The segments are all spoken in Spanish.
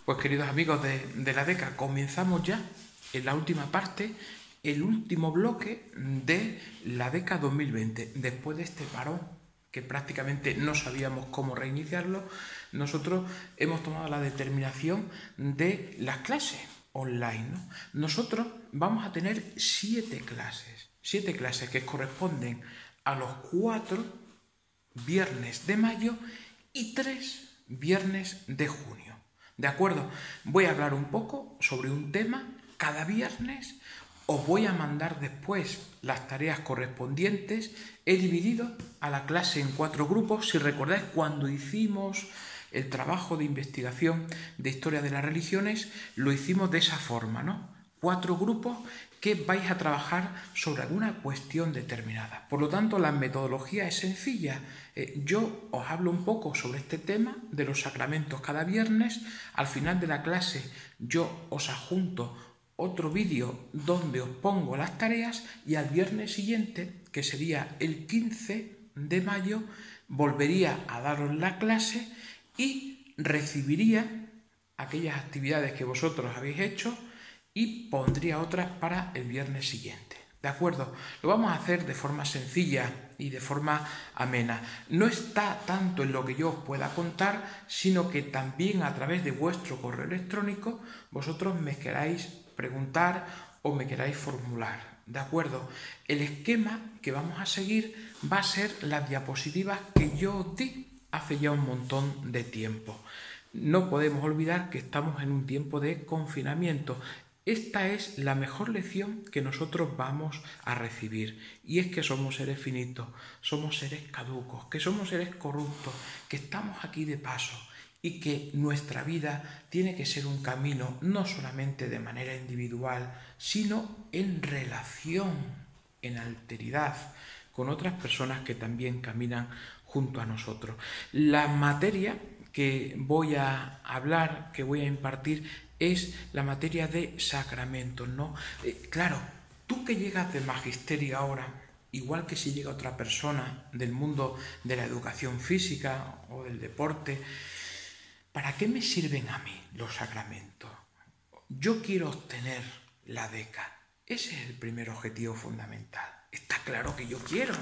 Pues queridos amigos de la DECA, comenzamos ya en la última parte, el último bloque de la DECA 2020. Después de este parón, que prácticamente no sabíamos cómo reiniciarlo, nosotros hemos tomado la determinación de las clases online, ¿no? Nosotros vamos a tener 7 clases que corresponden a los 4 viernes de mayo y 3 viernes de junio. ¿De acuerdo? Voy a hablar un poco sobre un tema cada viernes. Os voy a mandar después las tareas correspondientes. He dividido a la clase en 4 grupos. Si recordáis, cuando hicimos el trabajo de investigación de historia de las religiones, lo hicimos de esa forma, ¿no? 4 grupos que vais a trabajar sobre alguna cuestión determinada. Por lo tanto, la metodología es sencilla. Yo os hablo un poco sobre este tema de los sacramentos cada viernes. Al final de la clase yo os adjunto otro vídeo donde os pongo las tareas y al viernes siguiente, que sería el 15 de mayo, volvería a daros la clase y recibiría aquellas actividades que vosotros habéis hecho y pondría otras para el viernes siguiente. ¿De acuerdo? Lo vamos a hacer de forma sencilla y de forma amena. No está tanto en lo que yo os pueda contar, sino que también a través de vuestro correo electrónico vosotros me queráis preguntar o me queráis formular. ¿De acuerdo? El esquema que vamos a seguir va a ser las diapositivas que yo os di hace ya un montón de tiempo. No podemos olvidar que estamos en un tiempo de confinamiento. Esta es la mejor lección que nosotros vamos a recibir, y es que somos seres finitos, somos seres caducos, que somos seres corruptos, que estamos aquí de paso y que nuestra vida tiene que ser un camino no solamente de manera individual, sino en relación, en alteridad con otras personas que también caminan junto a nosotros. La materia que voy a hablar, que voy a impartir, es la materia de sacramentos, ¿no? Claro, tú que llegas de magisterio ahora, igual que si llega otra persona del mundo de la educación física o del deporte, ¿para qué me sirven a mí los sacramentos? Yo quiero obtener la DECA. Ese es el primer objetivo fundamental. Está claro que yo quiero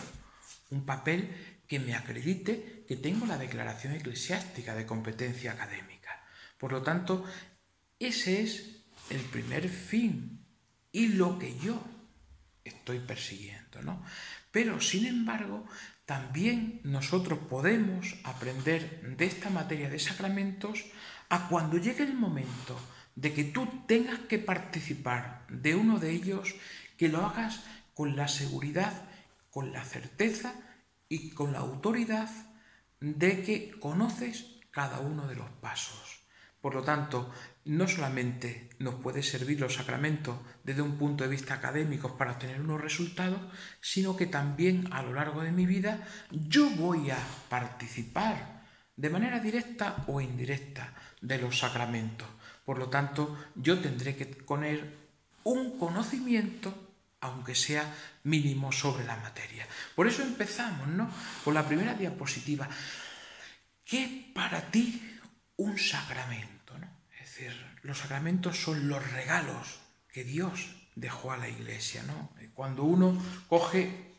un papel que me acredite que tengo la declaración eclesiástica de competencia académica. Por lo tanto, ese es el primer fin y lo que yo estoy persiguiendo, ¿no? Pero, sin embargo, también nosotros podemos aprender de esta materia de sacramentos a cuando llegue el momento de que tú tengas que participar de uno de ellos, que lo hagas con la seguridad, con la certeza y con la autoridad de que conoces cada uno de los pasos. Por lo tanto, no solamente nos puede servir los sacramentos desde un punto de vista académico para obtener unos resultados, sino que también a lo largo de mi vida yo voy a participar de manera directa o indirecta de los sacramentos. Por lo tanto, yo tendré que tener un conocimiento, aunque sea mínimo, sobre la materia. Por eso empezamos, ¿no?, con la primera diapositiva. ¿Qué es para ti un sacramento, ¿no? Es decir, los sacramentos son los regalos que Dios dejó a la Iglesia, ¿no? Cuando uno coge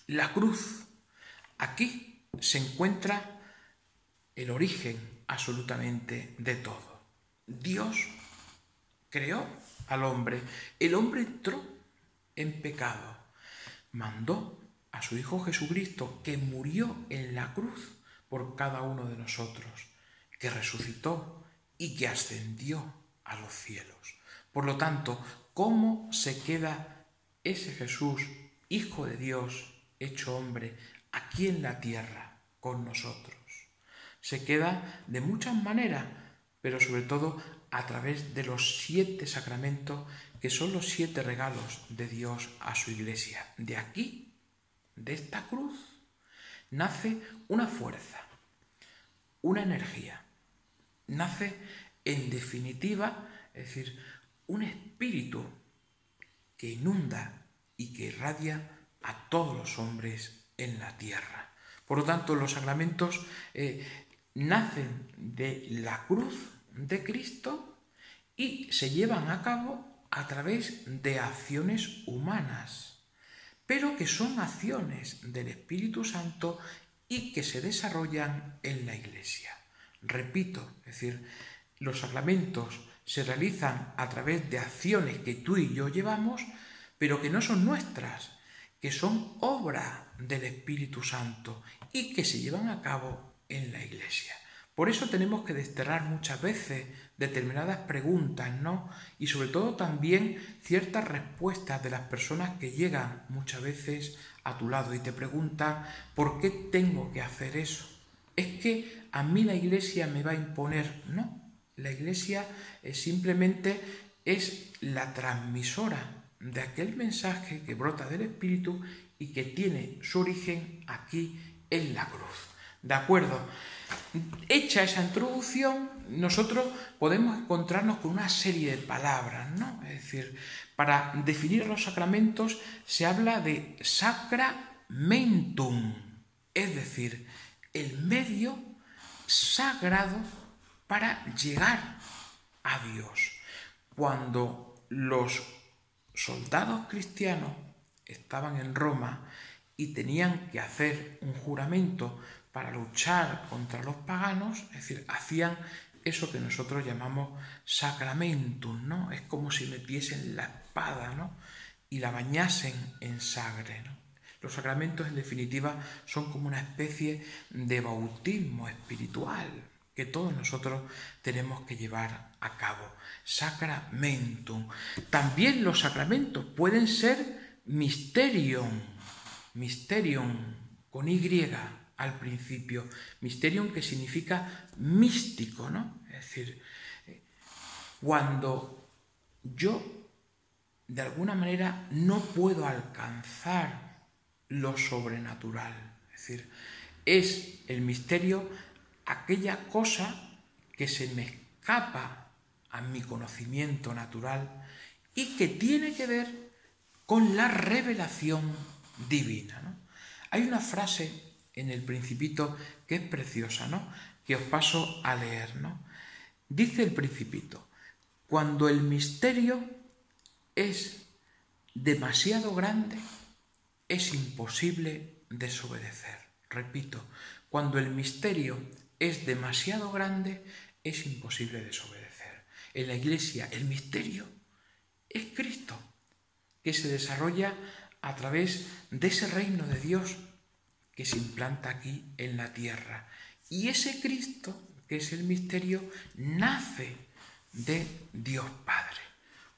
la cruz, aquí se encuentra el origen absolutamente de todo. Dios creó al hombre. El hombre entró en pecado. Mandó a su Hijo Jesucristo, que murió en la cruz por cada uno de nosotros, que resucitó y que ascendió a los cielos. Por lo tanto, ¿cómo se queda ese Jesús, Hijo de Dios, hecho hombre, aquí en la tierra con nosotros? Se queda de muchas maneras, pero sobre todo a través de los 7 sacramentos, que son los 7 regalos de Dios a su Iglesia. De aquí, de esta cruz, nace una fuerza, una energía. Nace, en definitiva, es decir, un espíritu que inunda y que irradia a todos los hombres en la tierra. Por lo tanto, los sacramentos nacen de la cruz de Cristo y se llevan a cabo a través de acciones humanas, pero que son acciones del Espíritu Santo y que se desarrollan en la Iglesia. Repito, es decir, los sacramentos se realizan a través de acciones que tú y yo llevamos, pero que no son nuestras, que son obra del Espíritu Santo y que se llevan a cabo en la Iglesia. Por eso tenemos que desterrar muchas veces determinadas preguntas, ¿no? Y sobre todo también ciertas respuestas de las personas que llegan muchas veces a tu lado y te preguntan ¿por qué tengo que hacer eso? ¿Es que a mí la Iglesia me va a imponer? No, la Iglesia simplemente es la transmisora de aquel mensaje que brota del Espíritu y que tiene su origen aquí en la cruz. ¿De acuerdo? Hecha esa introducción, nosotros podemos encontrarnos con una serie de palabras, ¿no? Es decir, para definir los sacramentos se habla de sacramentum, es decir, el medio sagrado para llegar a Dios. Cuando los soldados cristianos estaban en Roma y tenían que hacer un juramento para luchar contra los paganos, es decir, hacían eso que nosotros llamamos sacramentum, ¿no? Es como si metiesen la espada, ¿no? Y la bañasen en sangre, ¿no? Los sacramentos, en definitiva, son como una especie de bautismo espiritual que todos nosotros tenemos que llevar a cabo. Sacramentum. También los sacramentos pueden ser mysterium con Y al principio. Mysterium, que significa místico, ¿no? Es decir, cuando yo de alguna manera no puedo alcanzar lo sobrenatural, es decir, es el misterio aquella cosa que se me escapa a mi conocimiento natural y que tiene que ver con la revelación divina, ¿no? Hay una frase en el Principito que es preciosa, ¿no? Que os paso a leer, ¿no? Dice el Principito: cuando el misterio es demasiado grande, es imposible desobedecer. Repito, cuando el misterio es demasiado grande, es imposible desobedecer. En la Iglesia el misterio es Cristo, que se desarrolla a través de ese reino de Dios que se implanta aquí en la tierra. Y ese Cristo, que es el misterio, nace de Dios Padre.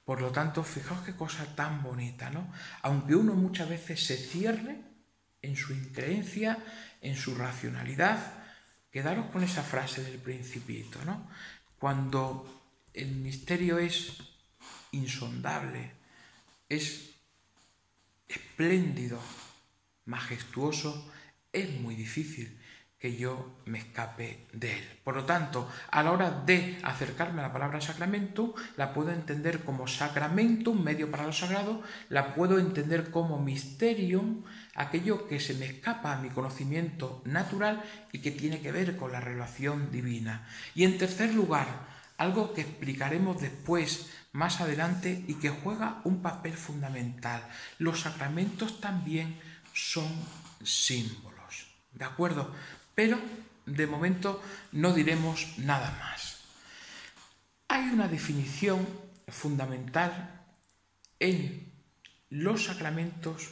Por lo tanto, fijaos qué cosa tan bonita, ¿no? Aunque uno muchas veces se cierre en su increencia, en su racionalidad, quedaros con esa frase del Principito, ¿no? Cuando el misterio es insondable, es espléndido, majestuoso, es muy difícil que yo me escape de él. Por lo tanto, a la hora de acercarme a la palabra sacramento, la puedo entender como sacramentum, medio para lo sagrado, la puedo entender como mysterium, aquello que se me escapa a mi conocimiento natural y que tiene que ver con la revelación divina. Y en tercer lugar, algo que explicaremos después, más adelante, y que juega un papel fundamental. Los sacramentos también son símbolos, ¿de acuerdo? Pero de momento no diremos nada más. Hay una definición fundamental en los sacramentos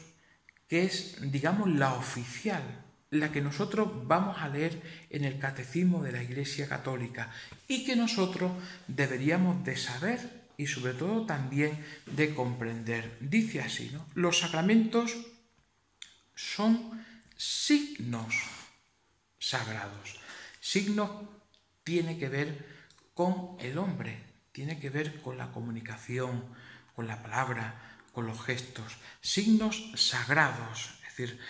que es, digamos, la oficial, la que nosotros vamos a leer en el Catecismo de la Iglesia Católica y que nosotros deberíamos de saber y sobre todo también de comprender. Dice así, ¿no? Los sacramentos son signos sagrados. Signos tiene que ver con el hombre, tiene que ver con la comunicación, con la palabra, con los gestos. Signos sagrados, es decir,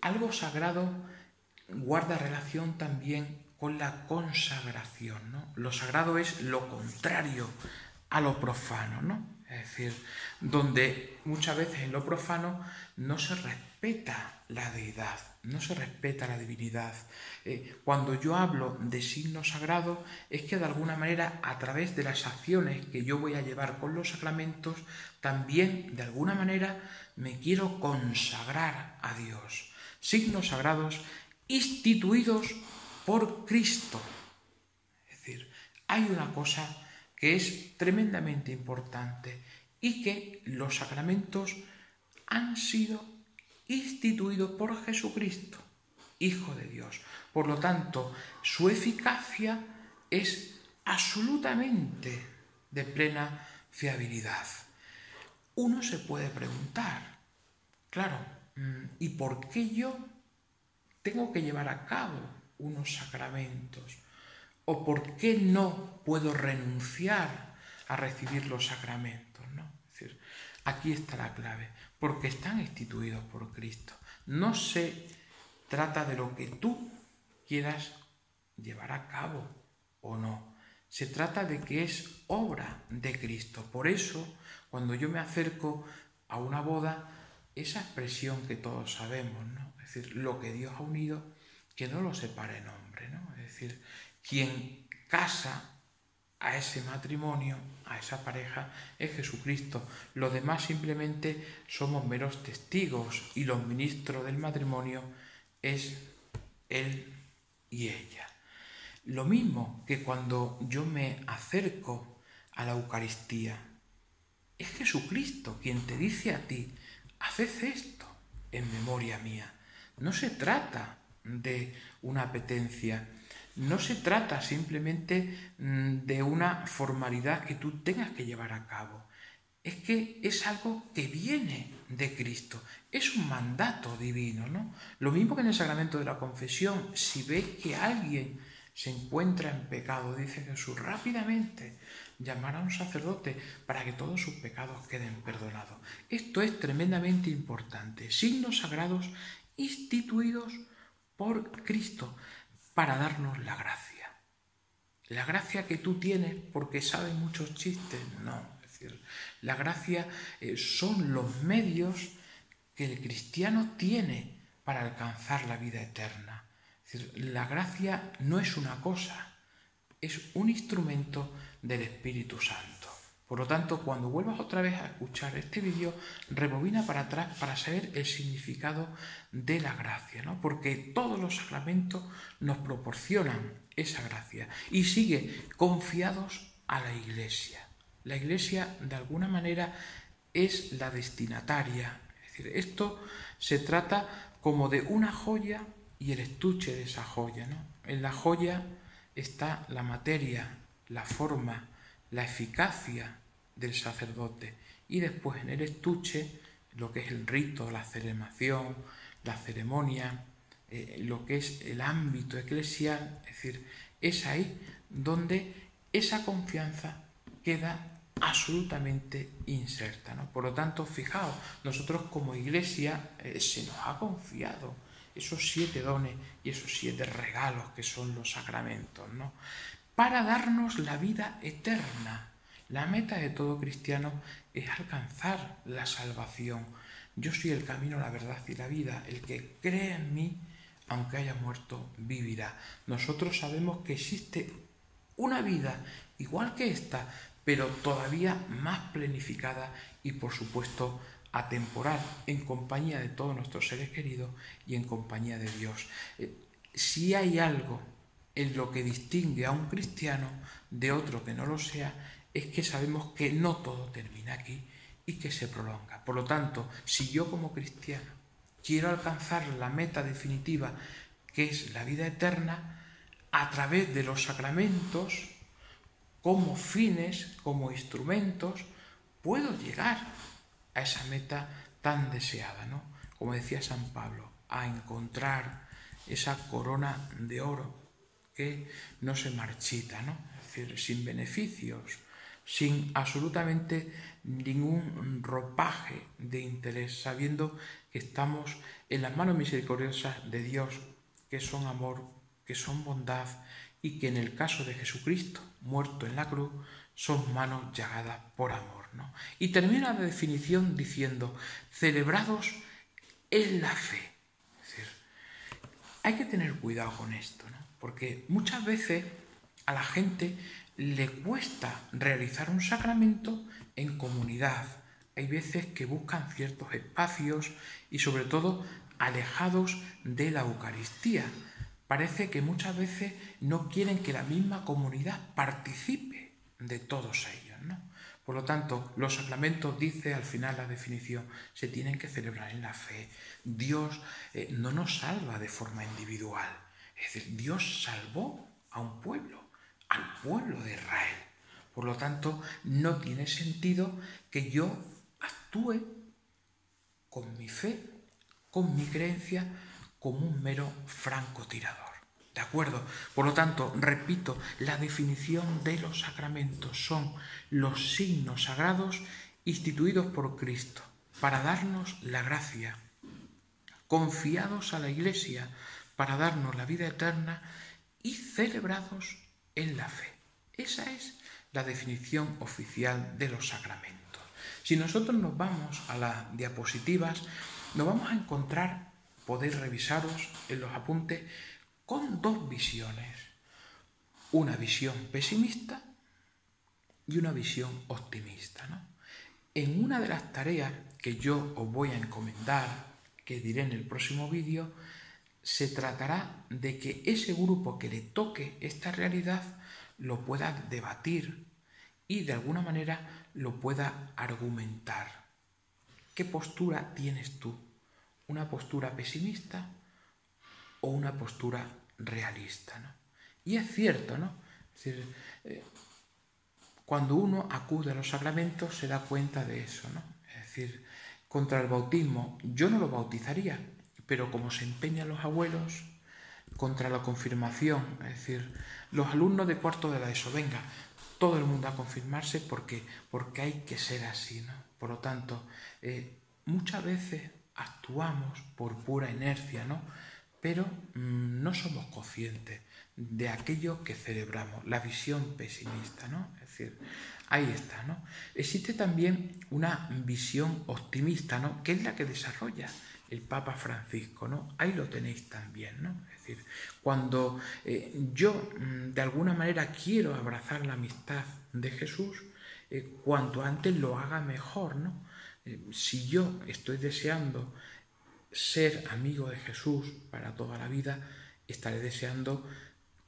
algo sagrado guarda relación también con la consagración, ¿no? Lo sagrado es lo contrario a lo profano, ¿no? Es decir, donde muchas veces en lo profano no se respeta la deidad, no se respeta la divinidad. Cuando yo hablo de signos sagrados es que de alguna manera a través de las acciones que yo voy a llevar con los sacramentos, también de alguna manera me quiero consagrar a Dios. Signos sagrados instituidos por Cristo. Es decir, hay una cosa que es tremendamente importante y que los sacramentos han sido instituidos por Jesucristo, Hijo de Dios. Por lo tanto, su eficacia es absolutamente de plena fiabilidad. Uno se puede preguntar, claro, ¿y por qué yo tengo que llevar a cabo unos sacramentos? ¿O por qué no puedo renunciar a recibir los sacramentos, ¿no? Es decir, aquí está la clave, porque están instituidos por Cristo. No se trata de lo que tú quieras llevar a cabo o no. Se trata de que es obra de Cristo. Por eso, cuando yo me acerco a una boda, esa expresión que todos sabemos, ¿no? Es decir, lo que Dios ha unido, que no lo separe el hombre, ¿no? Es decir, quien casa a ese matrimonio, a esa pareja, es Jesucristo. Los demás simplemente somos meros testigos y los ministros del matrimonio es Él y ella. Lo mismo que cuando yo me acerco a la Eucaristía, es Jesucristo quien te dice a ti, haced esto en memoria mía. No se trata de una apetencia, no se trata simplemente de una formalidad que tú tengas que llevar a cabo. Es que es algo que viene de Cristo, es un mandato divino, ¿no? Lo mismo que en el sacramento de la confesión, si ves que alguien se encuentra en pecado, dice Jesús, rápidamente llamar a un sacerdote para que todos sus pecados queden perdonados. Esto es tremendamente importante. Signos sagrados instituidos por Cristo para darnos la gracia. La gracia que tú tienes porque sabes muchos chistes, no. Es decir, la gracia son los medios que el cristiano tiene para alcanzar la vida eterna. Es decir, la gracia no es una cosa, es un instrumento del Espíritu Santo. Por lo tanto, cuando vuelvas otra vez a escuchar este vídeo, rebobina para atrás para saber el significado de la gracia, ¿no? Porque todos los sacramentos nos proporcionan esa gracia y sigue confiados a la Iglesia. La Iglesia, de alguna manera, es la destinataria. Es decir, esto se trata como de una joya y el estuche de esa joya, ¿no? En la joya está la materia, la forma, la eficacia del sacerdote y después en el estuche lo que es el rito, la celebración, la ceremonia, lo que es el ámbito eclesial, es decir, es ahí donde esa confianza queda absolutamente inserta, ¿no? Por lo tanto, fijaos, nosotros como Iglesia se nos ha confiado esos 7 dones y esos 7 regalos que son los sacramentos, ¿no? Para darnos la vida eterna. La meta de todo cristiano es alcanzar la salvación. Yo soy el camino, la verdad y la vida. El que cree en mí, aunque haya muerto, vivirá. Nosotros sabemos que existe una vida igual que esta, pero todavía más planificada y, por supuesto, atemporal, en compañía de todos nuestros seres queridos y en compañía de Dios. Si hay algo en lo que distingue a un cristiano de otro que no lo sea, es que sabemos que no todo termina aquí y que se prolonga. Por lo tanto, si yo como cristiano quiero alcanzar la meta definitiva, que es la vida eterna, a través de los sacramentos, como fines, como instrumentos, puedo llegar a esa meta tan deseada, ¿no? Como decía San Pablo, a encontrar esa corona de oro que no se marchita, ¿no? Es decir, sin beneficios, sin absolutamente ningún ropaje de interés, sabiendo que estamos en las manos misericordiosas de Dios, que son amor, que son bondad, y que en el caso de Jesucristo, muerto en la cruz, son manos llagadas por amor, ¿no? Y termina la definición diciendo, celebrados en la fe. Es decir, hay que tener cuidado con esto, ¿no? Porque muchas veces a la gente le cuesta realizar un sacramento en comunidad. Hay veces que buscan ciertos espacios y sobre todo alejados de la Eucaristía. Parece que muchas veces no quieren que la misma comunidad participe de todos ellos, ¿no? Por lo tanto, los sacramentos, dice al final la definición, se tienen que celebrar en la fe. Dios no nos salva de forma individual. Es decir, Dios salvó a un pueblo, al pueblo de Israel. Por lo tanto, no tiene sentido que yo actúe con mi fe, con mi creencia, como un mero francotirador. ¿De acuerdo? Por lo tanto, repito, la definición de los sacramentos son los signos sagrados instituidos por Cristo para darnos la gracia, confiados a la Iglesia para darnos la vida eterna y celebrados en la fe. Esa es la definición oficial de los sacramentos. Si nosotros nos vamos a las diapositivas, nos vamos a encontrar, podéis revisaros en los apuntes, con dos visiones. Una visión pesimista y una visión optimista, ¿no? En una de las tareas que yo os voy a encomendar, que diré en el próximo vídeo, se tratará de que ese grupo que le toque esta realidad lo pueda debatir y de alguna manera lo pueda argumentar. ¿Qué postura tienes tú? ¿Una postura pesimista o una postura realista, ¿no? Y es cierto, ¿no? Es decir, cuando uno acude a los sacramentos se da cuenta de eso, ¿no? Es decir, contra el bautismo yo no lo bautizaría, pero como se empeñan los abuelos, contra la confirmación, es decir, los alumnos de cuarto de la ESO, venga, todo el mundo a confirmarse porque hay que ser así, ¿no? Por lo tanto, muchas veces actuamos por pura inercia, ¿no? Pero no somos conscientes de aquello que celebramos, la visión pesimista, ¿no? Es decir, ahí está, ¿no? Existe también una visión optimista, ¿no? Que es la que desarrolla el Papa Francisco, ¿no? Ahí lo tenéis también, ¿no? Es decir, cuando yo de alguna manera quiero abrazar la amistad de Jesús, cuanto antes lo haga mejor, ¿no? Si yo estoy deseando ser amigo de Jesús para toda la vida, estaré deseando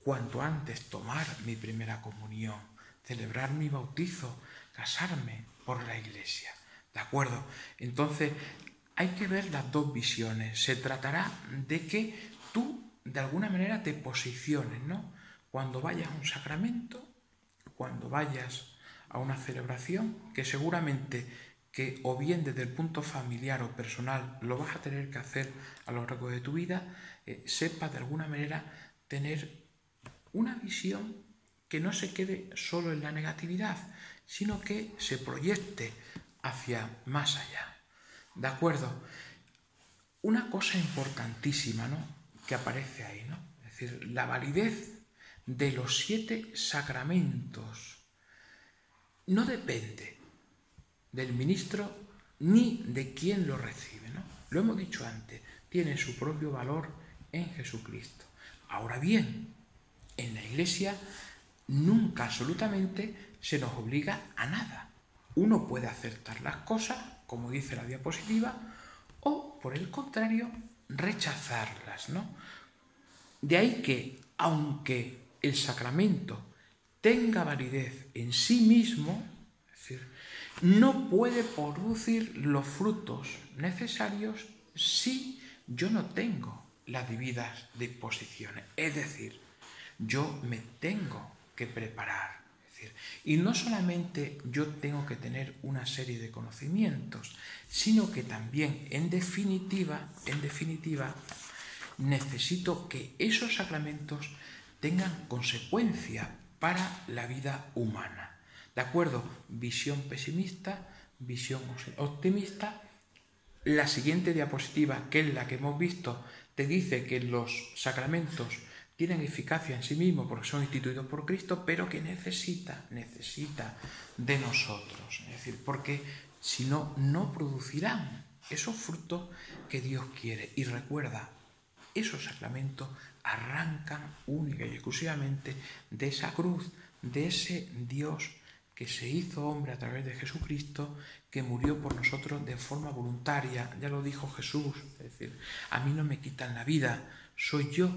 cuanto antes tomar mi primera comunión, celebrar mi bautizo, casarme por la Iglesia. ¿De acuerdo? Entonces, hay que ver las dos visiones. Se tratará de que tú, de alguna manera, te posiciones, ¿no? Cuando vayas a un sacramento, cuando vayas a una celebración, que seguramente que o bien desde el punto familiar o personal lo vas a tener que hacer a lo largo de tu vida, sepas de alguna manera tener una visión que no se quede solo en la negatividad, sino que se proyecte hacia más allá. ¿De acuerdo? Una cosa importantísima, ¿no?, que aparece ahí, ¿no? Es decir, la validez de los 7 sacramentos no depende del ministro ni de quién lo recibe, ¿no? Lo hemos dicho antes, tiene su propio valor en Jesucristo. Ahora bien, en la Iglesia nunca absolutamente se nos obliga a nada. Uno puede aceptar las cosas, como dice la diapositiva, o, por el contrario, rechazarlas, ¿no? De ahí que, aunque el sacramento tenga validez en sí mismo, es decir, no puede producir los frutos necesarios si yo no tengo las debidas disposiciones. Es decir, yo me tengo que preparar. Es decir, y no solamente yo tengo que tener una serie de conocimientos, sino que también, en definitiva, necesito que esos sacramentos tengan consecuencia para la vida humana. ¿De acuerdo? Visión pesimista, visión optimista. La siguiente diapositiva, que es la que hemos visto, te dice que los sacramentos tienen eficacia en sí mismos porque son instituidos por Cristo, pero que necesita de nosotros. Es decir, porque si no, no producirán esos frutos que Dios quiere. Y recuerda, esos sacramentos arrancan única y exclusivamente de esa cruz, de ese Dios que se hizo hombre a través de Jesucristo, que murió por nosotros de forma voluntaria. Ya lo dijo Jesús, es decir, a mí no me quitan la vida, soy yo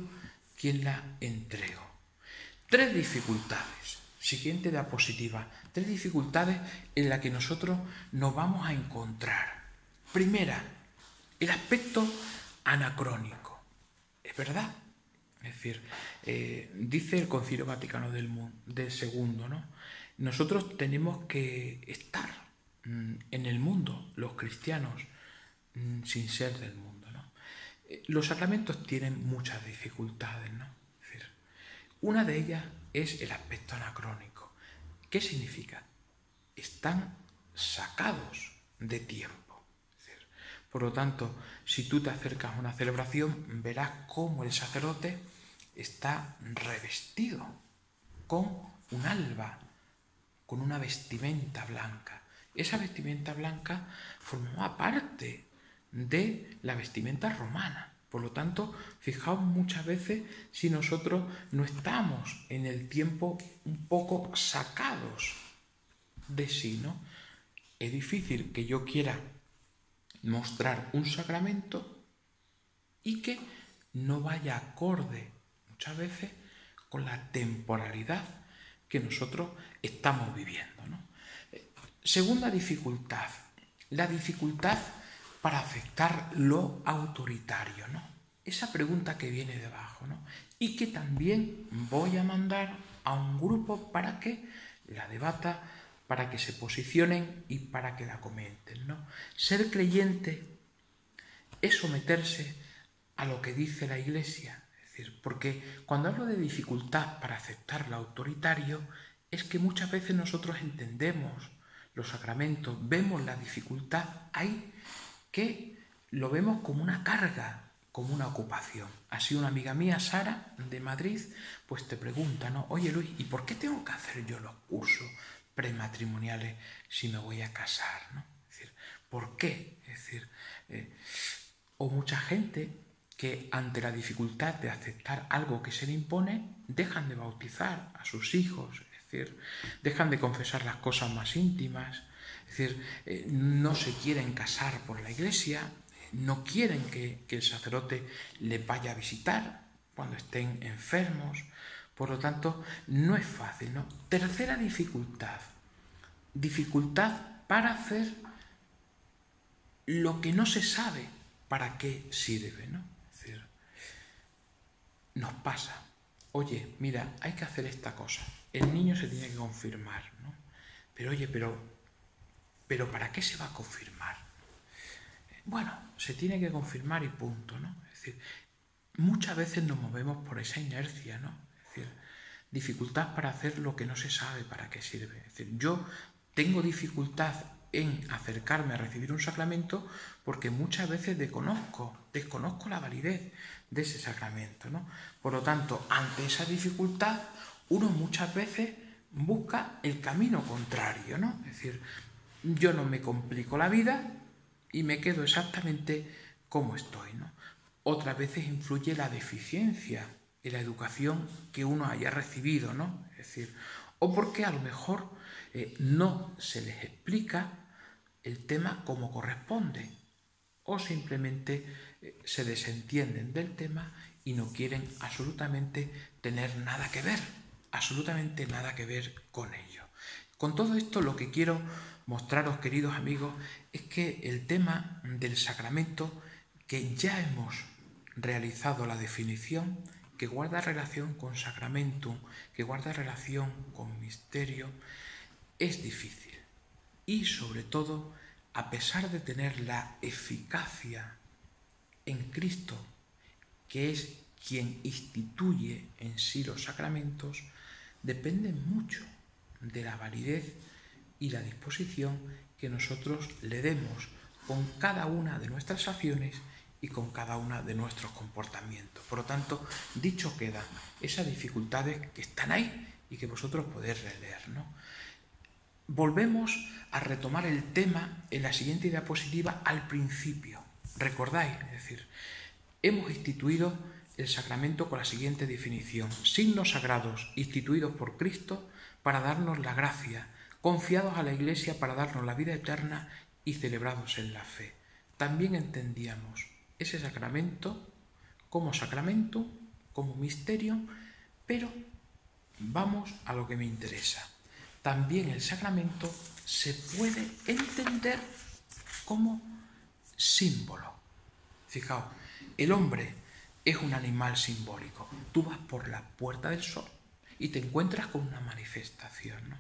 quien la entrego. 3 dificultades, siguiente diapositiva, 3 dificultades en las que nosotros nos vamos a encontrar. Primera, el aspecto anacrónico. Es verdad. Es decir, dice el Concilio Vaticano del Segundo, ¿no? Nosotros tenemos que estar en el mundo, los cristianos, sin ser del mundo, ¿no? Los sacramentos tienen muchas dificultades, ¿no? Es decir, una de ellas es el aspecto anacrónico. ¿Qué significa? Están sacados de tiempo. Es decir, por lo tanto, si tú te acercas a una celebración, verás cómo el sacerdote está revestido con un alba, con una vestimenta blanca. Esa vestimenta blanca formaba parte de la vestimenta romana. Por lo tanto, fijaos muchas veces si nosotros no estamos en el tiempo un poco sacados de sí, ¿no? Es difícil que yo quiera mostrar un sacramento y que no vaya acorde muchas veces con la temporalidad que nosotros estamos viviendo, ¿no? Segunda dificultad, la dificultad para aceptar lo autoritario, ¿no? Esa pregunta que viene debajo, ¿no? Y que también voy a mandar a un grupo para que la debata, para que se posicionen y para que la comenten, ¿no? Ser creyente es someterse a lo que dice la Iglesia. Es decir, porque cuando hablo de dificultad para aceptar lo autoritario, es que muchas veces nosotros entendemos los sacramentos, vemos la dificultad ahí, que lo vemos como una carga, como una ocupación. Así una amiga mía, Sara, de Madrid, pues te pregunta, ¿no? Oye Luis, ¿y por qué tengo que hacer yo los cursos prematrimoniales si me voy a casar, ¿no? Es decir, ¿por qué? Es decir, o mucha gente que ante la dificultad de aceptar algo que se le impone, dejan de bautizar a sus hijos, es decir, dejan de confesar las cosas más íntimas, es decir, no se quieren casar por la Iglesia, no quieren que el sacerdote les vaya a visitar cuando estén enfermos. Por lo tanto, no es fácil, ¿no? Tercera dificultad, dificultad para hacer lo que no se sabe para qué sirve, ¿no? Es decir, nos pasa, oye, mira, hay que hacer esta cosa, el niño se tiene que confirmar, ¿no? Pero oye, pero ¿para qué se va a confirmar? Bueno, se tiene que confirmar y punto, ¿no? Es decir, muchas veces nos movemos por esa inercia, ¿no? Es decir, dificultad para hacer lo que no se sabe para qué sirve. Es decir, yo tengo dificultad en acercarme a recibir un sacramento porque muchas veces desconozco la validez de ese sacramento, ¿no? Por lo tanto, ante esa dificultad, uno muchas veces busca el camino contrario, ¿no? Es decir, yo no me complico la vida y me quedo exactamente como estoy, ¿no? Otras veces influye la deficiencia en la educación que uno haya recibido, ¿no? Es decir, o porque a lo mejor no se les explica el tema como corresponde, o simplemente se desentienden del tema y no quieren absolutamente tener nada que ver, absolutamente nada que ver con ello. Con todo esto lo que quiero mostraros, queridos amigos, es que el tema del sacramento, que ya hemos realizado la definición, que guarda relación con sacramentum, que guarda relación con misterio, es difícil. Y sobre todo, a pesar de tener la eficacia en Cristo, que es quien instituye en sí los sacramentos, depende mucho de la validez y la disposición que nosotros le demos con cada una de nuestras acciones y con cada uno de nuestros comportamientos. Por lo tanto, dicho queda, esas dificultades que están ahí y que vosotros podéis releer, ¿no? Volvemos a retomar el tema en la siguiente diapositiva al principio. ¿Recordáis? Es decir, hemos instituido el sacramento con la siguiente definición: signos sagrados instituidos por Cristo para darnos la gracia, confiados a la Iglesia para darnos la vida eterna y celebrados en la fe. También entendíamos ese sacramento, como misterio, pero vamos a lo que me interesa. También el sacramento se puede entender como símbolo. Fijaos, el hombre es un animal simbólico. Tú vas por la Puerta del Sol y te encuentras con una manifestación, ¿no?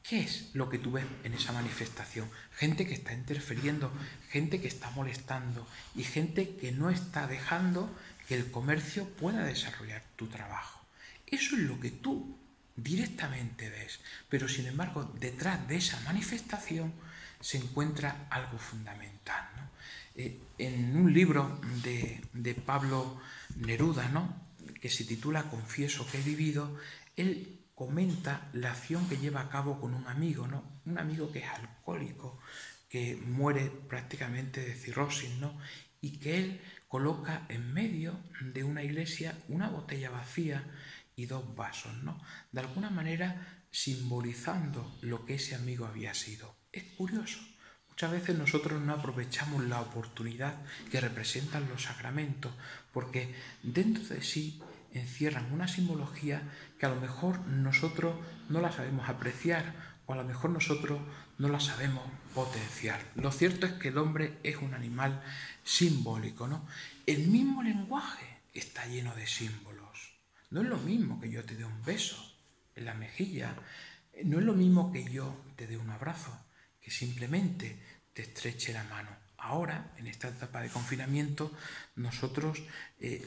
¿Qué es lo que tú ves en esa manifestación? Gente que está interfiriendo, gente que está molestando y gente que no está dejando que el comercio pueda desarrollar tu trabajo. Eso es lo que tú directamente ves, pero sin embargo detrás de esa manifestación se encuentra algo fundamental, ¿no? En un libro de Pablo Neruda, ¿no?, que se titula Confieso que he vivido, él comenta la acción que lleva a cabo con un amigo, ¿no? Un amigo que es alcohólico, que muere prácticamente de cirrosis, ¿no? Y que él coloca en medio de una iglesia una botella vacía y 2 vasos, ¿no? De alguna manera simbolizando lo que ese amigo había sido. Es curioso. Muchas veces nosotros no aprovechamos la oportunidad que representan los sacramentos porque dentro de sí encierran una simbología que a lo mejor nosotros no la sabemos apreciar o a lo mejor nosotros no la sabemos potenciar. Lo cierto es que el hombre es un animal simbólico, ¿no? El mismo lenguaje está lleno de símbolos. No es lo mismo que yo te dé un beso en la mejilla, no es lo mismo que yo te dé un abrazo, que simplemente te estreche la mano. Ahora, en esta etapa de confinamiento, nosotros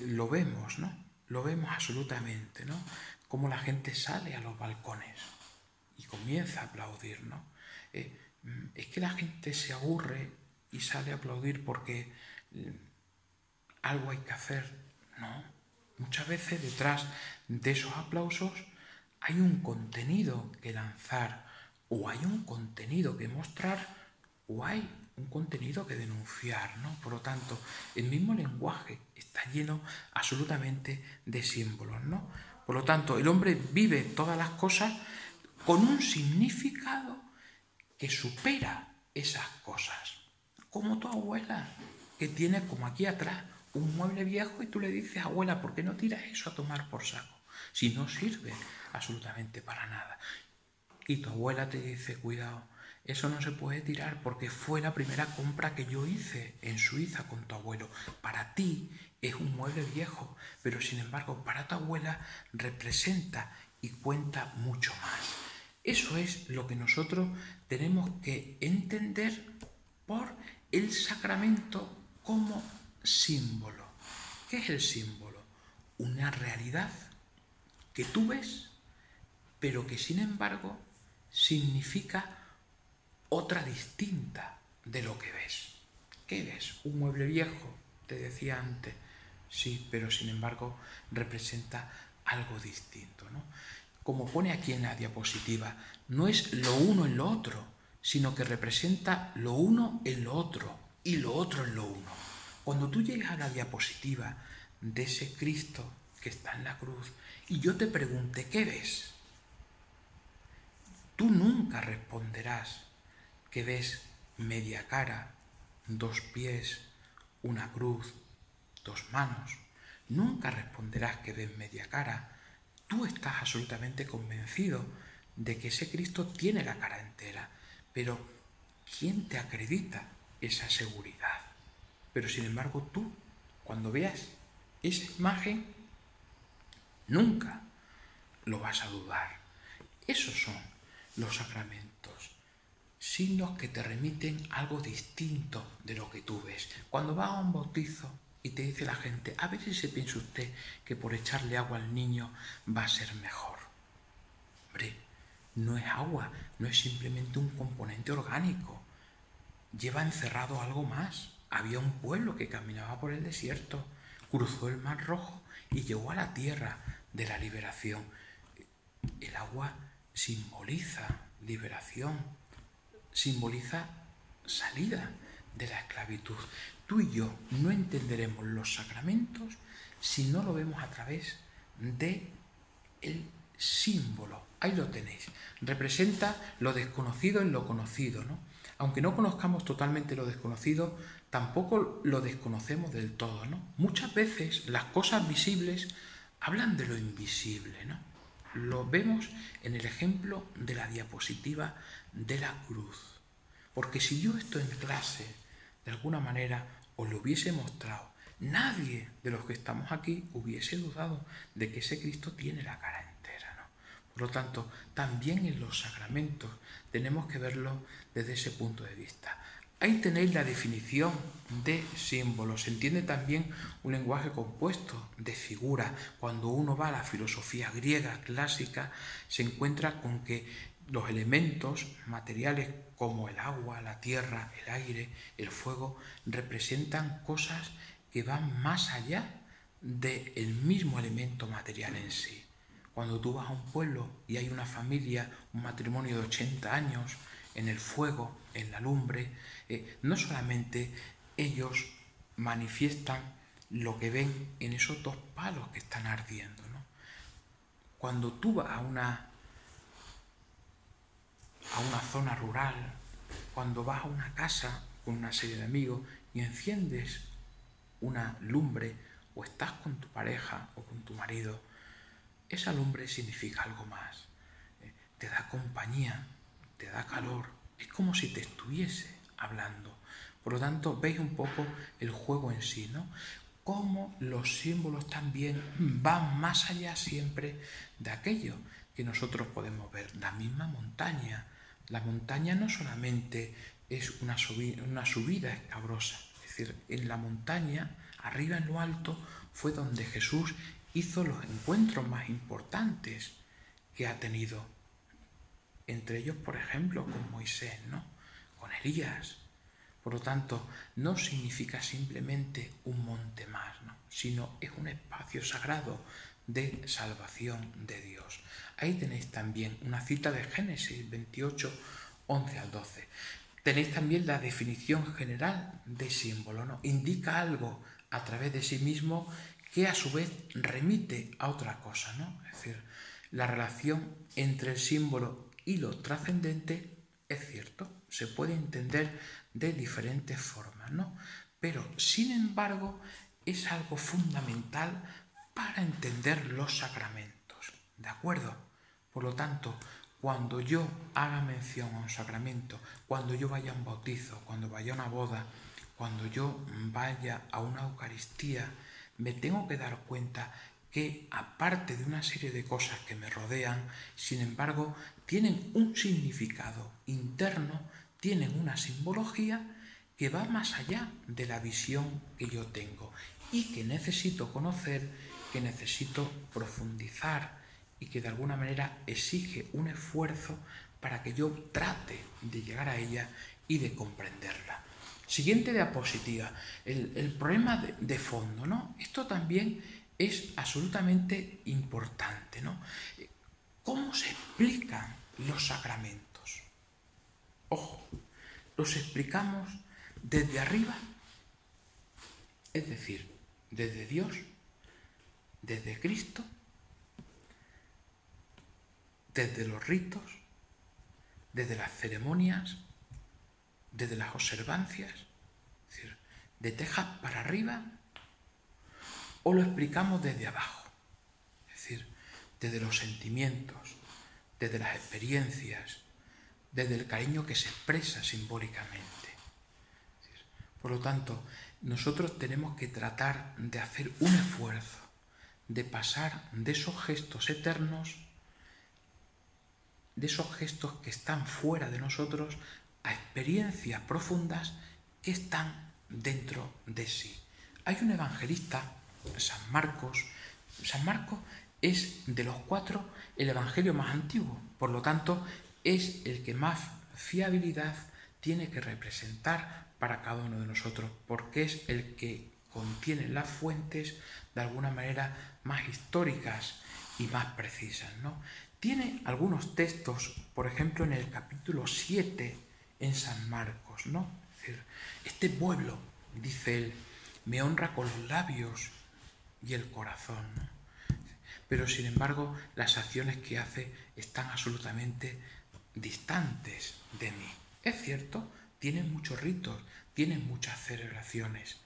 lo vemos, ¿no? Lo vemos absolutamente, ¿no? Cómo la gente sale a los balcones y comienza a aplaudir, ¿no? Es que la gente se aburre y sale a aplaudir porque algo hay que hacer, ¿no? Muchas veces detrás de esos aplausos hay un contenido que lanzar, o hay un contenido que mostrar, o hay un contenido que denunciar, ¿no? Por lo tanto, el mismo lenguaje está lleno absolutamente de símbolos, ¿no? Por lo tanto, el hombre vive todas las cosas con un significado que supera esas cosas. Como tu abuela, que tiene como aquí atrás un mueble viejo y tú le dices: abuela, ¿por qué no tiras eso a tomar por saco? Si no sirve absolutamente para nada. Y tu abuela te dice: cuidado, eso no se puede tirar porque fue la primera compra que yo hice en Suiza con tu abuelo. Para ti es un mueble viejo, pero sin embargo para tu abuela representa y cuenta mucho más. Eso es lo que nosotros tenemos que entender por el sacramento como símbolo. ¿Qué es el símbolo? Una realidad que tú ves, pero que sin embargo significa otra distinta de lo que ves. ¿Qué ves? Un mueble viejo, te decía antes. Sí, pero sin embargo representa algo distinto, ¿no? Como pone aquí en la diapositiva, no es lo uno en lo otro, sino que representa lo uno en lo otro y lo otro en lo uno. Cuando tú llegas a la diapositiva de ese Cristo que está en la cruz y yo te pregunte: ¿qué ves?, tú nunca responderás que ves media cara, 2 pies, una cruz, 2 manos. Nunca responderás que ves media cara. Tú estás absolutamente convencido de que ese Cristo tiene la cara entera. Pero ¿quién te acredita esa seguridad? Pero sin embargo tú, cuando veas esa imagen, nunca lo vas a dudar. Esos son los sacramentos, signos que te remiten algo distinto de lo que tú ves. Cuando vas a un bautizo y te dice la gente: a ver si se piensa usted que por echarle agua al niño va a ser mejor. Hombre, no es agua, no es simplemente un componente orgánico. Lleva encerrado algo más. había un pueblo que caminaba por el desierto, cruzó el Mar Rojo y llegó a la tierra de la liberación. El agua simboliza liberación, simboliza salida de la esclavitud. Tú y yo no entenderemos los sacramentos si no lo vemos a través de el símbolo. Ahí lo tenéis. Representa lo desconocido en lo conocido, ¿no? Aunque no conozcamos totalmente lo desconocido, tampoco lo desconocemos del todo, ¿no? Muchas veces las cosas visibles hablan de lo invisible, ¿no? Lo vemos en el ejemplo de la diapositiva de la cruz. Porque si yo esto en clase, de alguna manera, os lo hubiese mostrado, nadie de los que estamos aquí hubiese dudado de que ese Cristo tiene la cara entera, ¿no? Por lo tanto, también en los sacramentos tenemos que verlo desde ese punto de vista. Ahí tenéis la definición de símbolos. Se entiende también un lenguaje compuesto de figuras. Cuando uno va a la filosofía griega clásica, se encuentra con que los elementos materiales como el agua, la tierra, el aire, el fuego, representan cosas que van más allá del mismo elemento material en sí. Cuando tú vas a un pueblo y hay una familia, un matrimonio de 80 años, en el fuego, en la lumbre, no solamente ellos manifiestan lo que ven en esos dos palos que están ardiendo, ¿no? Cuando tú vas a una zona rural, cuando vas a una casa con una serie de amigos y enciendes una lumbre o estás con tu pareja o con tu marido, esa lumbre significa algo más. Te da compañía, te da calor, es como si te estuviese hablando. Por lo tanto, veis un poco el juego en sí, ¿no? Cómo los símbolos también van más allá siempre de aquello que nosotros podemos ver. La misma montaña. La montaña no solamente es una subida escabrosa, es decir, en la montaña, arriba en lo alto, fue donde Jesús hizo los encuentros más importantes que ha tenido. Entre ellos, por ejemplo, con Moisés, ¿no? Con Elías. Por lo tanto, no significa simplemente un monte más, ¿no? Sino es un espacio sagrado de salvación de Dios. Ahí tenéis también una cita de Génesis 28, 11 al 12. Tenéis también la definición general de símbolo, ¿no? Indica algo a través de sí mismo que a su vez remite a otra cosa, ¿no? Es decir, la relación entre el símbolo y lo trascendente es cierto, se puede entender de diferentes formas, ¿no? Pero, sin embargo, es algo fundamental para entender los sacramentos, ¿de acuerdo? Por lo tanto, cuando yo haga mención a un sacramento, cuando yo vaya a un bautizo, cuando vaya a una boda, cuando yo vaya a una Eucaristía, me tengo que dar cuenta que, aparte de una serie de cosas que me rodean, sin embargo, tienen un significado interno, tienen una simbología que va más allá de la visión que yo tengo y que necesito conocer, que necesito profundizar y que de alguna manera exige un esfuerzo para que yo trate de llegar a ella y de comprenderla. Siguiente diapositiva, el problema de fondo, ¿no? Esto también es absolutamente importante, ¿no? ¿Cómo se explican los sacramentos? Ojo, los explicamos desde arriba, es decir, desde Dios, desde Cristo, desde los ritos, desde las ceremonias, desde las observancias, es decir, de tejas para arriba, o lo explicamos desde abajo, es decir, desde los sentimientos, desde las experiencias, desde el cariño que se expresa simbólicamente. Por lo tanto, nosotros tenemos que tratar de hacer un esfuerzo, de pasar de esos gestos eternos, de esos gestos que están fuera de nosotros, a experiencias profundas que están dentro de sí. Hay un evangelista, San Marcos. San Marcos es de los 4 el evangelio más antiguo, por lo tanto es el que más fiabilidad tiene que representar para cada uno de nosotros, porque es el que contiene las fuentes de alguna manera más históricas y más precisas, ¿no? Tiene algunos textos, por ejemplo, en el capítulo 7 en San Marcos, ¿no? Es decir, este pueblo, dice él, me honra con los labios y el corazón, ¿no? Pero sin embargo las acciones que hace están absolutamente distantes de mí. Es cierto, tienen muchos ritos, tienen muchas celebraciones,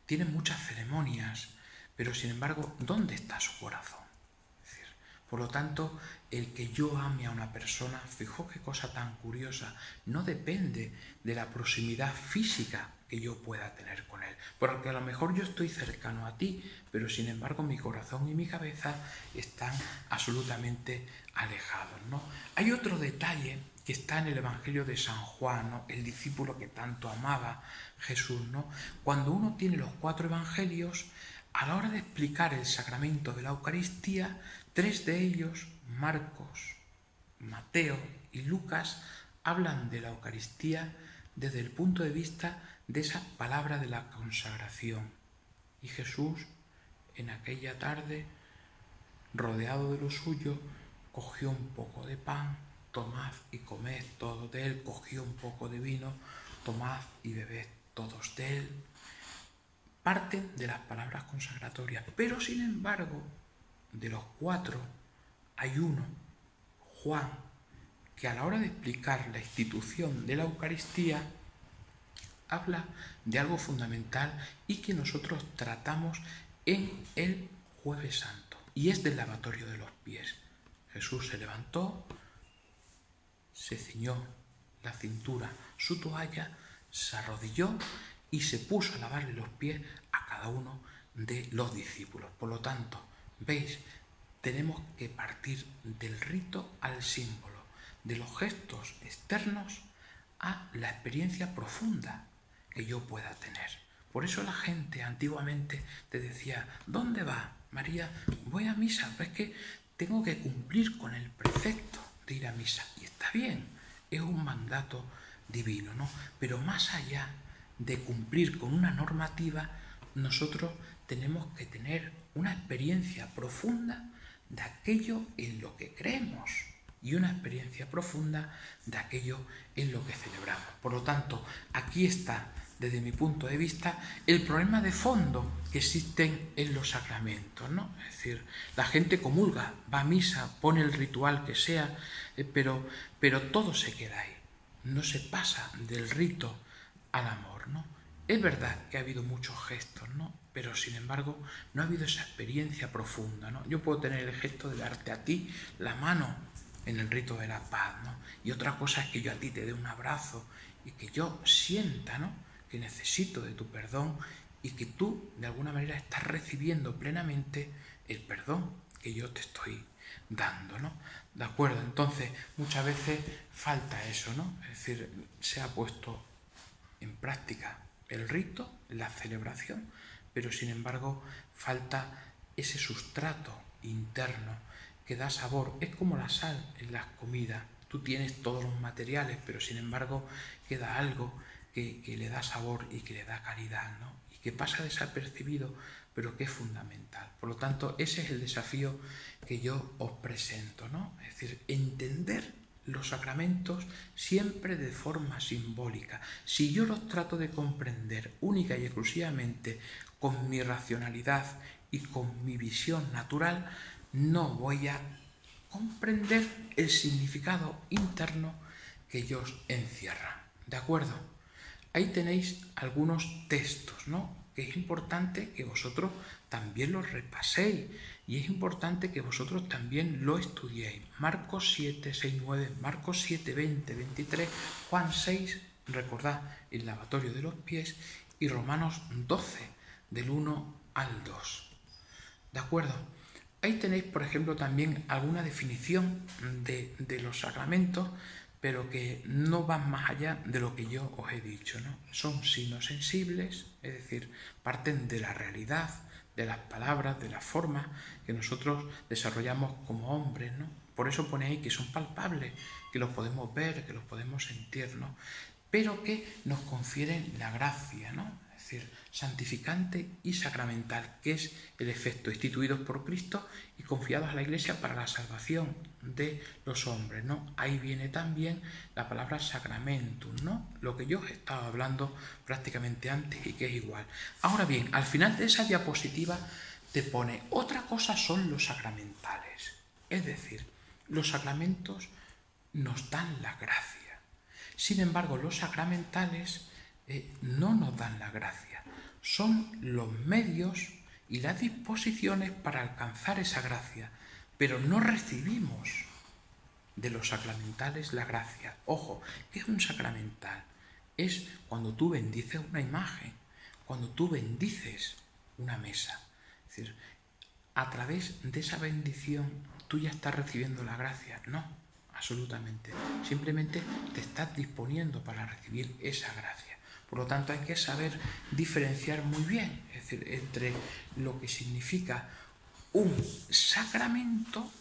tienen muchas ceremonias, pero sin embargo, ¿dónde está su corazón? Es decir, por lo tanto, el que yo ame a una persona, fijaos qué cosa tan curiosa, no depende de la proximidad física que yo pueda tener con él, porque a lo mejor yo estoy cercano a ti, pero sin embargo mi corazón y mi cabeza están absolutamente alejados, ¿no? Hay otro detalle que está en el Evangelio de San Juan, ¿no? El discípulo que tanto amaba Jesús, ¿no? Cuando uno tiene los 4 evangelios, a la hora de explicar el sacramento de la Eucaristía, 3 de ellos, Marcos, Mateo y Lucas, hablan de la Eucaristía desde el punto de vista de esa palabra de la consagración. Y Jesús, en aquella tarde, rodeado de lo suyo, cogió un poco de pan, tomad y comed todos de él, cogió un poco de vino, tomad y bebed todos de él. Parten de las palabras consagratorias, pero sin embargo, de los 4 hay uno, Juan, que a la hora de explicar la institución de la Eucaristía habla de algo fundamental y que nosotros tratamos en el Jueves Santo, y es del lavatorio de los pies. Jesús se levantó, se ciñó la cintura, su toalla, se arrodilló y se puso a lavarle los pies a cada uno de los discípulos. Por lo tanto, ¿veis? Tenemos que partir del rito al símbolo, de los gestos externos a la experiencia profunda que yo pueda tener. Por eso la gente antiguamente te decía, ¿dónde va, María? Voy a misa, pero es que tengo que cumplir con el precepto de ir a misa. Y está bien, es un mandato divino, ¿no? Pero más allá de cumplir con una normativa, nosotros tenemos que tener una experiencia profunda de aquello en lo que creemos y una experiencia profunda de aquello en lo que celebramos. Por lo tanto, aquí está, desde mi punto de vista, el problema de fondo que existen en los sacramentos, ¿no? Es decir, la gente comulga, va a misa, pone el ritual que sea, pero todo se queda ahí. No se pasa del rito al amor, ¿no? Es verdad que ha habido muchos gestos, ¿no? Pero sin embargo no ha habido esa experiencia profunda, ¿no? Yo puedo tener el gesto de darte a ti la mano en el rito de la paz, ¿no? Y otra cosa es que yo a ti te dé un abrazo y que yo sienta, ¿no?, que necesito de tu perdón y que tú de alguna manera estás recibiendo plenamente el perdón que yo te estoy dando, ¿no? ¿De acuerdo? Entonces muchas veces falta eso, ¿no? Es decir, se ha puesto en práctica el rito, la celebración, pero sin embargo falta ese sustrato interno que da sabor. Es como la sal en las comidas. Tú tienes todos los materiales, pero sin embargo queda algo que le da sabor y que le da calidad, ¿no? Y que pasa desapercibido, pero que es fundamental. Por lo tanto, ese es el desafío que yo os presento, ¿no? Es decir, entender los sacramentos siempre de forma simbólica. Si yo los trato de comprender única y exclusivamente con mi racionalidad y con mi visión natural, no voy a comprender el significado interno que ellos encierran. ¿De acuerdo? Ahí tenéis algunos textos, ¿no?, que es importante que vosotros también los repaséis y es importante que vosotros también lo estudiéis. Marcos 7, 6, 9, Marcos 7, 20, 23, Juan 6, recordad, el lavatorio de los pies, y Romanos 12, del 1 al 2. ¿De acuerdo? Ahí tenéis, por ejemplo, también alguna definición de los sacramentos, pero que no van más allá de lo que yo os he dicho, ¿no? Son signos sensibles, es decir, parten de la realidad, de las palabras, de las formas que nosotros desarrollamos como hombres, ¿no? Por eso pone ahí que son palpables, que los podemos ver, que los podemos sentir, ¿no? pero que nos confieren la gracia, ¿no? Es decir, santificante y sacramental, que es el efecto, instituidos por Cristo y confiados a la Iglesia para la salvación de los hombres, ¿no? Ahí viene también la palabra sacramentum, ¿no? Lo que yo os estaba hablando prácticamente antes y que es igual. Ahora bien, al final de esa diapositiva te pone, otra cosa son los sacramentales, es decir, los sacramentos nos dan la gracia. Sin embargo, los sacramentales no nos dan la gracia, son los medios y las disposiciones para alcanzar esa gracia, pero no recibimos de los sacramentales la gracia. Ojo, ¿qué es un sacramental? Es cuando tú bendices una imagen, cuando tú bendices una mesa. Es decir, a través de esa bendición tú ya estás recibiendo la gracia. No, absolutamente. Simplemente te estás disponiendo para recibir esa gracia. Por lo tanto, hay que saber diferenciar muy bien, es decir, entre lo que significa un sacramento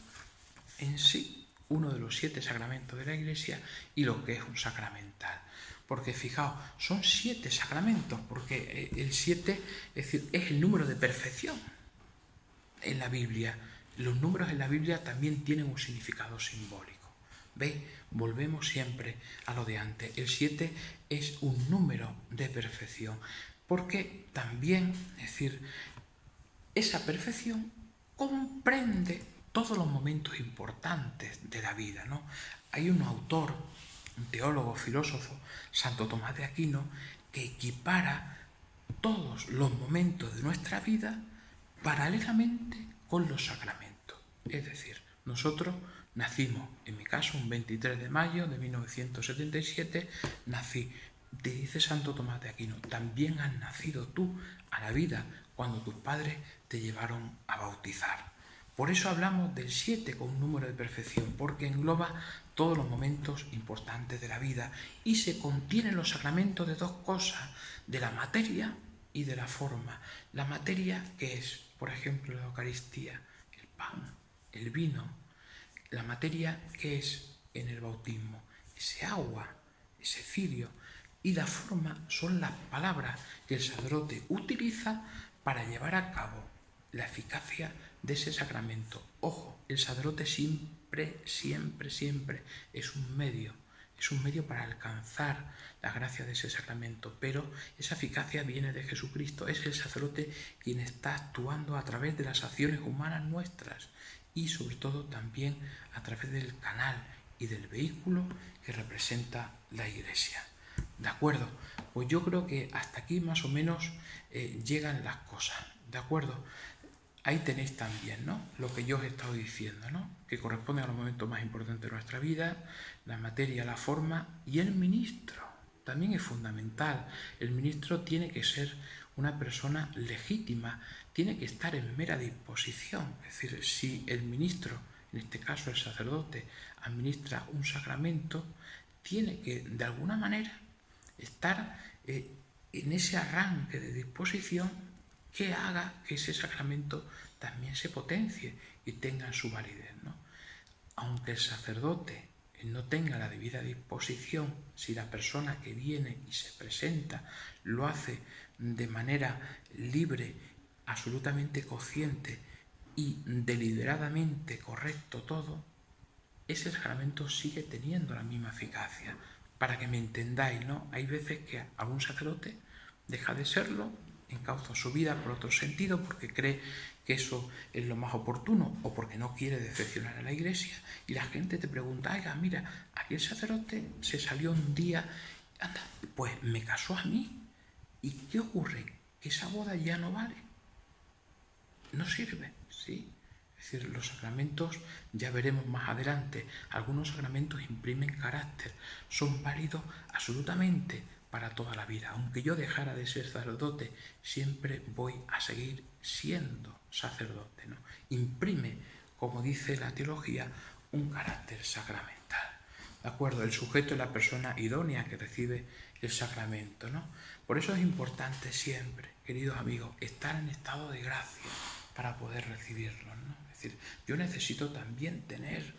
en sí, uno de los 7 sacramentos de la Iglesia, y lo que es un sacramental. Porque fijaos, son 7 sacramentos, porque el 7 es el número de perfección en la Biblia. Los números en la Biblia también tienen un significado simbólico. ¿Veis? Volvemos siempre a lo de antes. El 7 es un número de perfección, porque también, es decir, esa perfección comprende todos los momentos importantes de la vida, ¿no? Hay un autor, un teólogo, filósofo, Santo Tomás de Aquino, que equipara todos los momentos de nuestra vida paralelamente con los sacramentos. Es decir, nosotros nacimos, en mi caso, un 23 de mayo de 1977, nací. Te dice Santo Tomás de Aquino, también has nacido tú a la vida cuando tus padres te llevaron a bautizar. Por eso hablamos del 7 con un número de perfección, porque engloba todos los momentos importantes de la vida y se contienen los sacramentos de 2 cosas, de la materia y de la forma. La materia, que es, por ejemplo, la Eucaristía, el pan, el vino. La materia, que es en el bautismo, ese agua, ese cirio. Y la forma son las palabras que el sacerdote utiliza para llevar a cabo la eficacia de ese sacramento. Ojo, el sacerdote siempre es un medio para alcanzar la gracia de ese sacramento, pero esa eficacia viene de Jesucristo. Es el sacerdote quien está actuando a través de las acciones humanas nuestras y sobre todo también a través del canal y del vehículo que representa la Iglesia. ¿De acuerdo? Pues yo creo que hasta aquí más o menos llegan las cosas. ¿De acuerdo? Ahí tenéis también, ¿no?, lo que yo os he estado diciendo, ¿no?, que corresponde a los momentos más importantes de nuestra vida, la materia, la forma y el ministro. También es fundamental. El ministro tiene que ser una persona legítima, tiene que estar en mera disposición. Es decir, si el ministro, en este caso el sacerdote, administra un sacramento, tiene que, de alguna manera, estar en ese arranque de disposición que haga que ese sacramento también se potencie y tenga su validez, ¿no? Aunque el sacerdote no tenga la debida disposición, si la persona que viene y se presenta lo hace de manera libre, absolutamente consciente y deliberadamente correcto todo, ese sacramento sigue teniendo la misma eficacia. Para que me entendáis, ¿no? Hay veces que algún sacerdote deja de serlo, encauza su vida por otro sentido, porque cree que eso es lo más oportuno o porque no quiere decepcionar a la Iglesia, y la gente te pregunta, oiga, mira, aquí el sacerdote se salió un día, anda, pues me casó a mí, ¿y qué ocurre? Que esa boda ya no vale, no sirve, ¿sí? Es decir, los sacramentos, ya veremos más adelante, algunos sacramentos imprimen carácter, son válidos absolutamente para toda la vida. Aunque yo dejara de ser sacerdote, siempre voy a seguir siendo sacerdote, ¿no? Imprime, como dice la teología, un carácter sacramental. ¿De acuerdo? El sujeto es la persona idónea que recibe el sacramento, ¿no? Por eso es importante siempre, queridos amigos, estar en estado de gracia para poder recibirlo, ¿no? Es decir, yo necesito también tener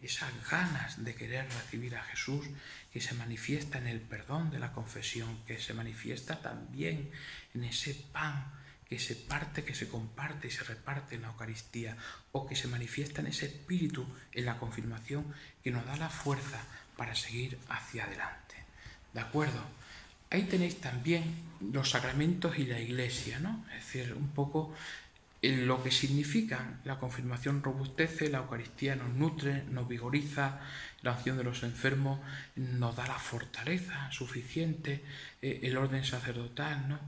esas ganas de querer recibir a Jesús, que se manifiesta en el perdón de la confesión, que se manifiesta también en ese pan que se parte, que se comparte y se reparte en la Eucaristía, o que se manifiesta en ese espíritu en la confirmación que nos da la fuerza para seguir hacia adelante. ¿De acuerdo? Ahí tenéis también los sacramentos y la Iglesia, ¿no? Es decir, un poco lo que significan. La confirmación robustece, la Eucaristía nos nutre, nos vigoriza, la unción de los enfermos nos da la fortaleza suficiente, el orden sacerdotal, ¿no?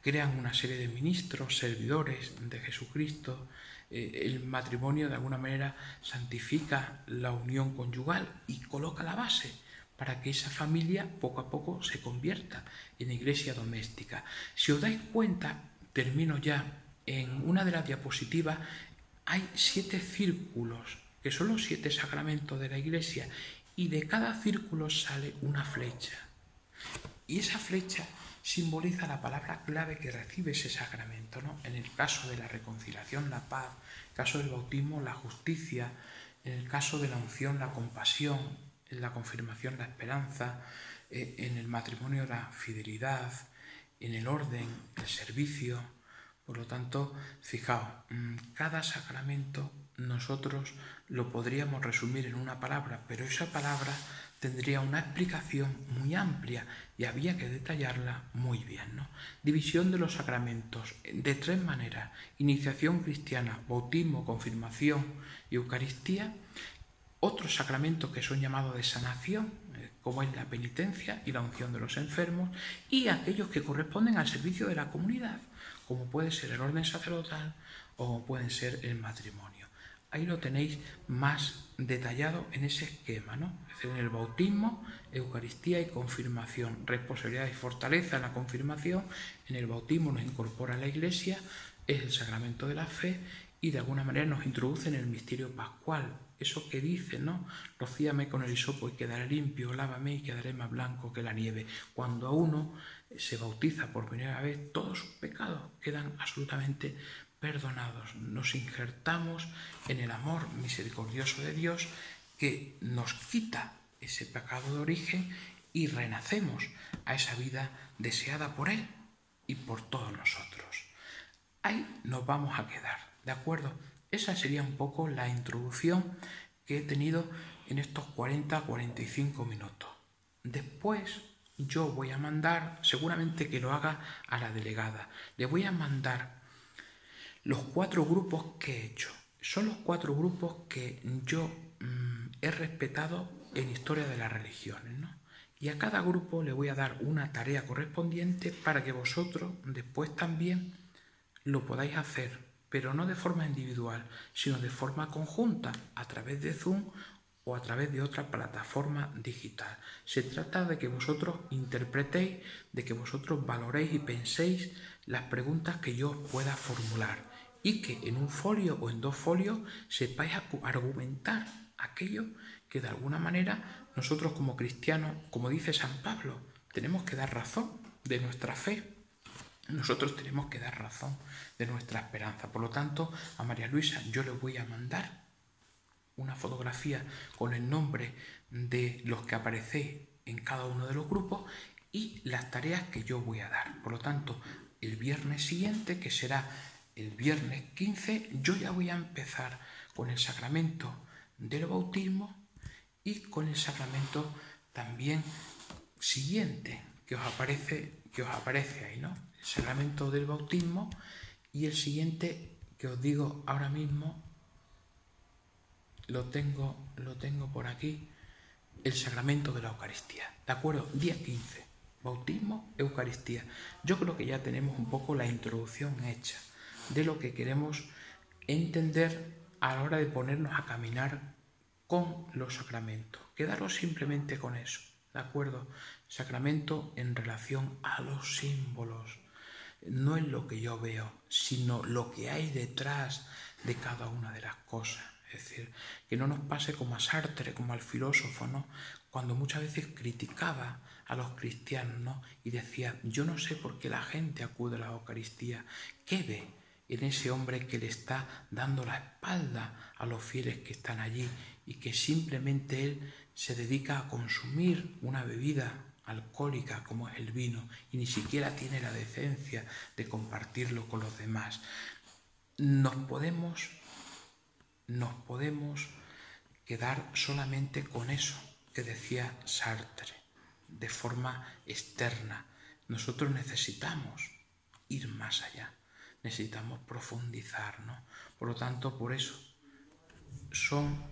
Crean una serie de ministros, servidores de Jesucristo. El matrimonio de alguna manera santifica la unión conyugal y coloca la base para que esa familia poco a poco se convierta en iglesia doméstica. Si os dais cuenta, termino ya, en una de las diapositivas hay 7 círculos, que son los 7 sacramentos de la iglesia, y de cada círculo sale una flecha. Y esa flecha simboliza la palabra clave que recibe ese sacramento, ¿no? En el caso de la reconciliación, la paz; en el caso del bautismo, la justicia; en el caso de la unción, la compasión; en la confirmación, la esperanza; en el matrimonio, la fidelidad; en el orden, el servicio. Por lo tanto, fijaos, cada sacramento nosotros lo podríamos resumir en una palabra, pero esa palabra tendría una explicación muy amplia y había que detallarla muy bien, ¿no? División de los sacramentos de 3 maneras: iniciación cristiana, bautismo, confirmación y Eucaristía. Otros sacramentos que son llamados de sanación, como es la penitencia y la unción de los enfermos, y aquellos que corresponden al servicio de la comunidad, como puede ser el orden sacerdotal o pueden ser el matrimonio. Ahí lo tenéis más detallado en ese esquema, ¿no? Es decir, en el bautismo, Eucaristía y confirmación, responsabilidad y fortaleza en la confirmación. En el bautismo nos incorpora a la Iglesia, es el sacramento de la fe y de alguna manera nos introduce en el misterio pascual. Eso que dice, ¿no? Rocíame con el hisopo y quedaré limpio, lávame y quedaré más blanco que la nieve. Cuando a uno se bautiza por primera vez, todos sus pecados quedan absolutamente perdonados. Nos injertamos en el amor misericordioso de Dios, que nos quita ese pecado de origen y renacemos a esa vida deseada por Él y por todos nosotros. Ahí nos vamos a quedar, ¿de acuerdo? Esa sería un poco la introducción que he tenido en estos 40-45 minutos. Después yo voy a mandar, seguramente que lo haga a la delegada, le voy a mandar los 4 grupos que he hecho. Son los 4 grupos que yo he respetado en Historia de las Religiones, ¿no? Y a cada grupo le voy a dar una tarea correspondiente para que vosotros después también lo podáis hacer, pero no de forma individual, sino de forma conjunta, a través de Zoom o a través de otra plataforma digital. Se trata de que vosotros interpretéis, de que vosotros valoréis y penséis las preguntas que yo os pueda formular y que en un folio o en 2 folios sepáis argumentar aquello que de alguna manera nosotros como cristianos, como dice San Pablo, tenemos que dar razón de nuestra fe. Nosotros tenemos que dar razón de nuestra esperanza. Por lo tanto, a María Luisa yo le voy a mandar una fotografía con el nombre de los que aparecéis en cada uno de los grupos y las tareas que yo voy a dar. Por lo tanto, el viernes siguiente, que será el viernes 15, yo ya voy a empezar con el sacramento del bautismo y con el sacramento también siguiente que os aparece ahí, ¿no? El sacramento del bautismo y el siguiente que os digo ahora mismo, lo tengo por aquí, el sacramento de la Eucaristía, ¿de acuerdo? Día 15, bautismo, Eucaristía. Yo creo que ya tenemos un poco la introducción hecha de lo que queremos entender a la hora de ponernos a caminar con los sacramentos. Quedaros simplemente con eso, ¿de acuerdo? Sacramento en relación a los símbolos. No es lo que yo veo, sino lo que hay detrás de cada una de las cosas. Es decir, que no nos pase como a Sartre, como al filósofo, ¿no? Cuando muchas veces criticaba a los cristianos, ¿no? Y decía, yo no sé por qué la gente acude a la Eucaristía. ¿Qué ve en ese hombre que le está dando la espalda a los fieles que están allí y que simplemente él se dedica a consumir una bebida alcohólica como es el vino y ni siquiera tiene la decencia de compartirlo con los demás. Nos podemos quedar solamente con eso que decía Sartre, de forma externa. Nosotros necesitamos ir más allá, necesitamos profundizar, ¿no? Por lo tanto, por eso son,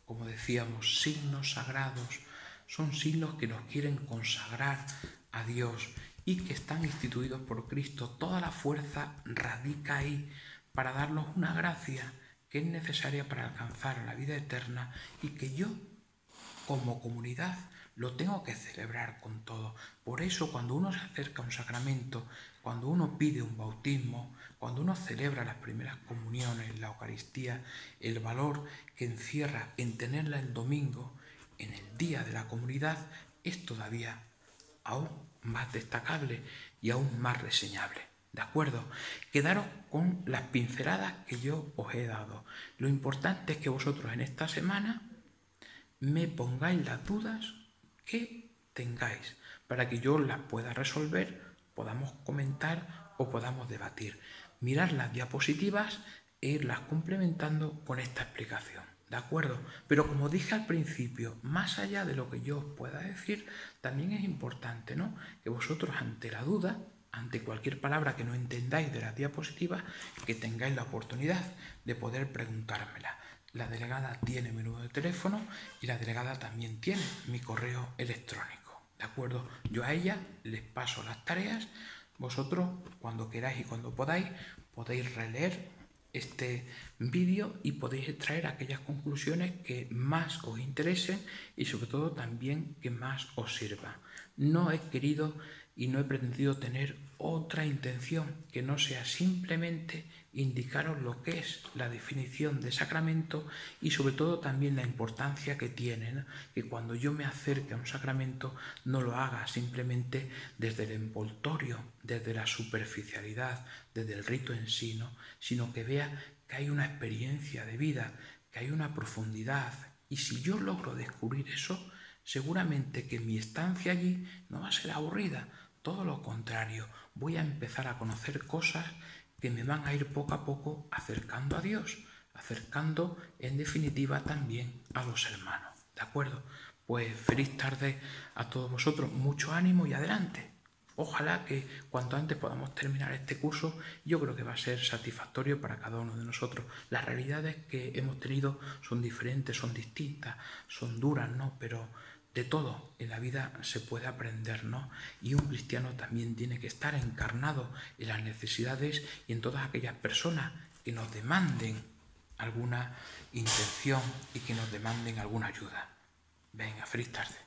como decíamos, signos sagrados, son signos que nos quieren consagrar a Dios y que están instituidos por Cristo. Toda la fuerza radica ahí para darnos una gracia que es necesaria para alcanzar la vida eterna y que yo, como comunidad, lo tengo que celebrar con todo. Por eso, cuando uno se acerca a un sacramento, cuando uno pide un bautismo, cuando uno celebra las primeras comuniones, la Eucaristía, el valor que encierra en tenerla el domingo, en el día de la comunidad, es todavía aún más destacable y aún más reseñable. ¿De acuerdo? Quedaros con las pinceladas que yo os he dado. Lo importante es que vosotros en esta semana me pongáis las dudas que tengáis para que yo las pueda resolver, podamos comentar o podamos debatir. Mirad las diapositivas e irlas complementando con esta explicación. ¿De acuerdo? Pero como dije al principio, más allá de lo que yo os pueda decir, también es importante, ¿no?, que vosotros ante la duda, ante cualquier palabra que no entendáis de las diapositivas, que tengáis la oportunidad de poder preguntármela. La delegada tiene mi número de teléfono y la delegada también tiene mi correo electrónico. ¿De acuerdo? Yo a ella les paso las tareas. Vosotros, cuando queráis y cuando podáis, podéis releer este vídeo y podéis extraer aquellas conclusiones que más os interesen y sobre todo también que más os sirvan. No he querido y no he pretendido tener otra intención que no sea simplemente indicaros lo que es la definición de sacramento y sobre todo también la importancia que tiene, ¿no?, que cuando yo me acerque a un sacramento no lo haga simplemente desde el envoltorio, desde la superficialidad, desde el rito en sí, ¿no?, sino que vea que hay una experiencia de vida, que hay una profundidad, y si yo logro descubrir eso, seguramente que mi estancia allí no va a ser aburrida, todo lo contrario, voy a empezar a conocer cosas que me van a ir poco a poco acercando a Dios, acercando en definitiva también a los hermanos. ¿De acuerdo? Pues feliz tarde a todos vosotros, mucho ánimo y adelante. Ojalá que cuanto antes podamos terminar este curso. Yo creo que va a ser satisfactorio para cada uno de nosotros. Las realidades que hemos tenido son diferentes, son distintas, son duras, ¿no? Pero de todo en la vida se puede aprender, ¿no? Y un cristiano también tiene que estar encarnado en las necesidades y en todas aquellas personas que nos demanden alguna intención y que nos demanden alguna ayuda. Venga, feliz tarde.